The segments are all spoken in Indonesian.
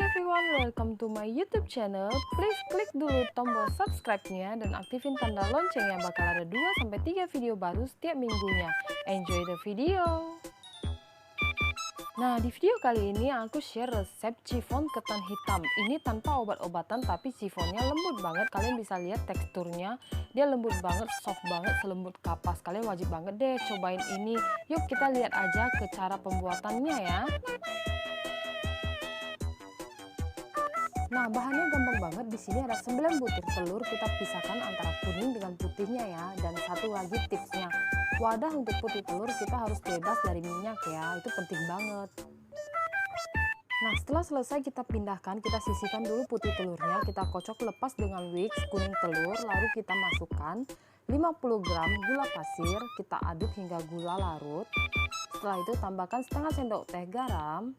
everyone, welcome to my YouTube channel. Please klik dulu tombol subscribe-nya dan aktifin tanda loncengnya, bakal ada 2-3 video baru setiap minggunya. Enjoy the video. Nah, di video kali ini aku share resep chiffon ketan hitam. Ini tanpa obat-obatan tapi chiffonnya lembut banget. Kalian bisa lihat teksturnya, dia lembut banget, soft banget, selembut kapas. Kalian wajib banget deh cobain ini. Yuk kita lihat aja ke cara pembuatannya ya. Nah, bahannya gampang banget. Di sini ada 9 butir telur, kita pisahkan antara kuning dengan putihnya ya. Dan satu lagi tipsnya, wadah untuk putih telur kita harus bebas dari minyak ya, itu penting banget. Nah, setelah selesai kita pindahkan, kita sisihkan dulu putih telurnya, kita kocok lepas dengan whisk kuning telur, lalu kita masukkan 50 gram gula pasir, kita aduk hingga gula larut. Setelah itu tambahkan setengah sendok teh garam,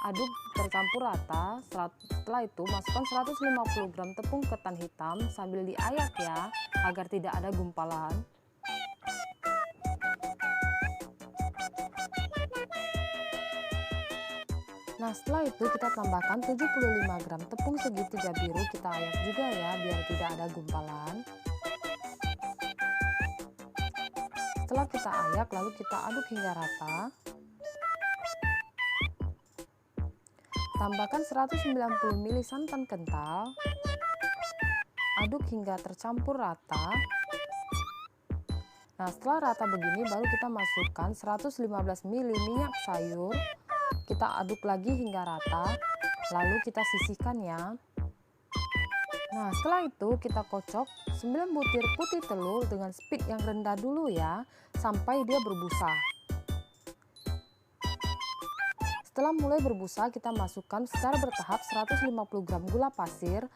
aduk tercampur rata. Setelah itu masukkan 150 gram tepung ketan hitam sambil diayak ya, agar tidak ada gumpalan. Nah, setelah itu kita tambahkan 75 gram tepung segitiga biru, kita ayak juga ya biar tidak ada gumpalan. Setelah kita ayak lalu kita aduk hingga rata. Tambahkan 190 ml santan kental, aduk hingga tercampur rata. Nah, setelah rata begini baru kita masukkan 115 ml minyak sayur, kita aduk lagi hingga rata, lalu kita sisihkan ya. Nah, setelah itu kita kocok 9 butir putih telur dengan speed yang rendah dulu ya, sampai dia berbusa. Setelah mulai berbusa, kita masukkan secara bertahap 150 gram gula pasir,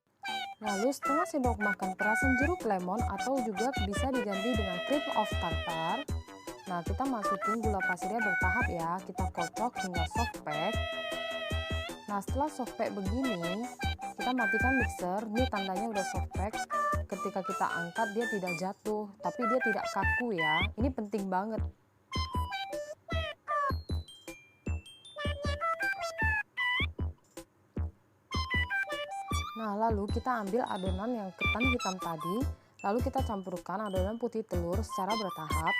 lalu setengah sendok makan perasan jeruk lemon atau juga bisa diganti dengan cream of tartar. Nah, kita masukin gula pasirnya bertahap ya, kita kocok hingga soft pack. Nah, setelah soft pack begini, kita matikan mixer. Ini tandanya udah soft pack. Ketika kita angkat dia tidak jatuh, tapi dia tidak kaku ya. Ini penting banget. Nah, lalu kita ambil adonan yang ketan hitam tadi, lalu kita campurkan adonan putih telur secara bertahap.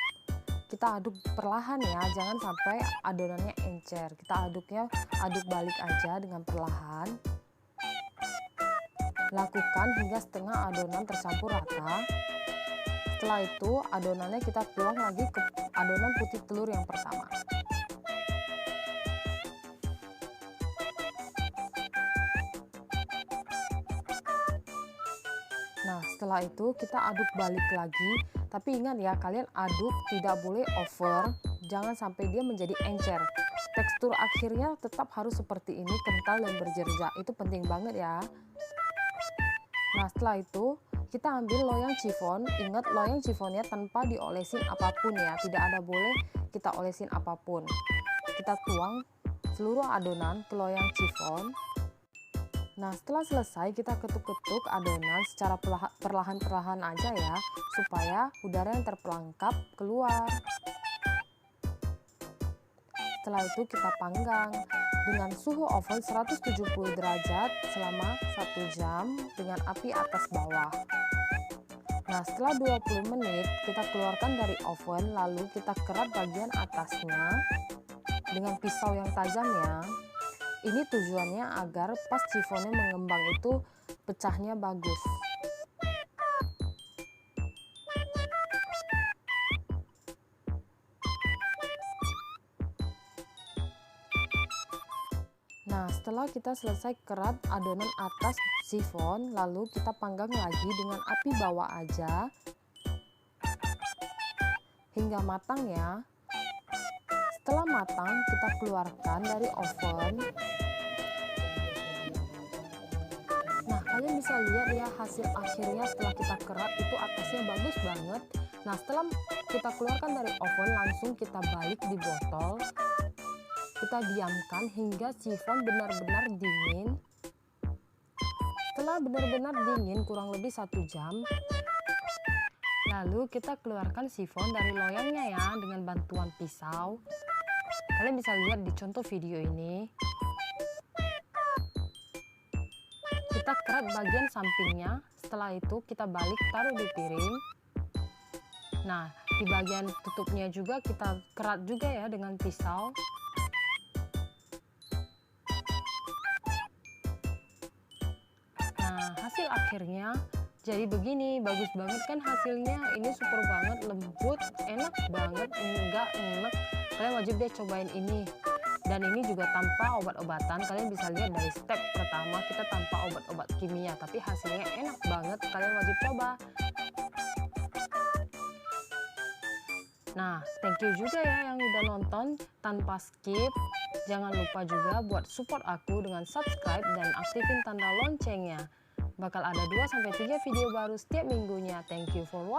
Kita aduk perlahan ya, jangan sampai adonannya encer. Kita aduk balik aja dengan perlahan. Lakukan hingga setengah adonan tercampur rata. Setelah itu adonannya kita tuang lagi ke adonan putih telur yang pertama. Nah, setelah itu kita aduk balik lagi, tapi ingat ya, kalian aduk tidak boleh over, jangan sampai dia menjadi encer. Tekstur akhirnya tetap harus seperti ini, kental dan berjerjak, itu penting banget ya. Nah, setelah itu kita ambil loyang chiffon. Ingat, loyang chiffonnya tanpa diolesin apapun ya, tidak ada boleh kita olesin apapun. Kita tuang seluruh adonan ke loyang chiffon. Nah, setelah selesai kita ketuk-ketuk adonan secara perlahan-perlahan aja ya, supaya udara yang terperangkap keluar. Setelah itu kita panggang dengan suhu oven 170 derajat selama 1 jam dengan api atas bawah. Nah, setelah 20 menit kita keluarkan dari oven, lalu kita kerat bagian atasnya dengan pisau yang tajam ya. Ini tujuannya agar pas chiffonnya mengembang itu pecahnya bagus. Nah, setelah kita selesai kerat adonan atas chiffon, lalu kita panggang lagi dengan api bawah aja hingga matang ya. Setelah matang, kita keluarkan dari oven. Nah, kalian bisa lihat ya hasil akhirnya setelah kita kerat itu atasnya bagus banget. Nah, setelah kita keluarkan dari oven, langsung kita balik di botol. Kita diamkan hingga chiffon benar-benar dingin. Setelah benar-benar dingin kurang lebih 1 jam, lalu kita keluarkan chiffon dari loyangnya ya dengan bantuan pisau. Kalian bisa lihat di contoh video ini. Kita kerat bagian sampingnya, setelah itu kita balik taruh di piring. Nah, di bagian tutupnya juga kita kerat juga ya dengan pisau. Nah, hasil akhirnya jadi begini, bagus banget kan hasilnya. Ini super banget, lembut, enak banget, enggak enak. Kalian wajib deh cobain ini. Dan ini juga tanpa obat-obatan. Kalian bisa lihat dari step pertama kita tanpa obat-obat kimia, tapi hasilnya enak banget. Kalian wajib coba. Nah, thank you juga ya yang udah nonton tanpa skip. Jangan lupa juga buat support aku dengan subscribe dan aktifin tanda loncengnya. Bakal ada 2-3 video baru setiap minggunya. Thank you for watching.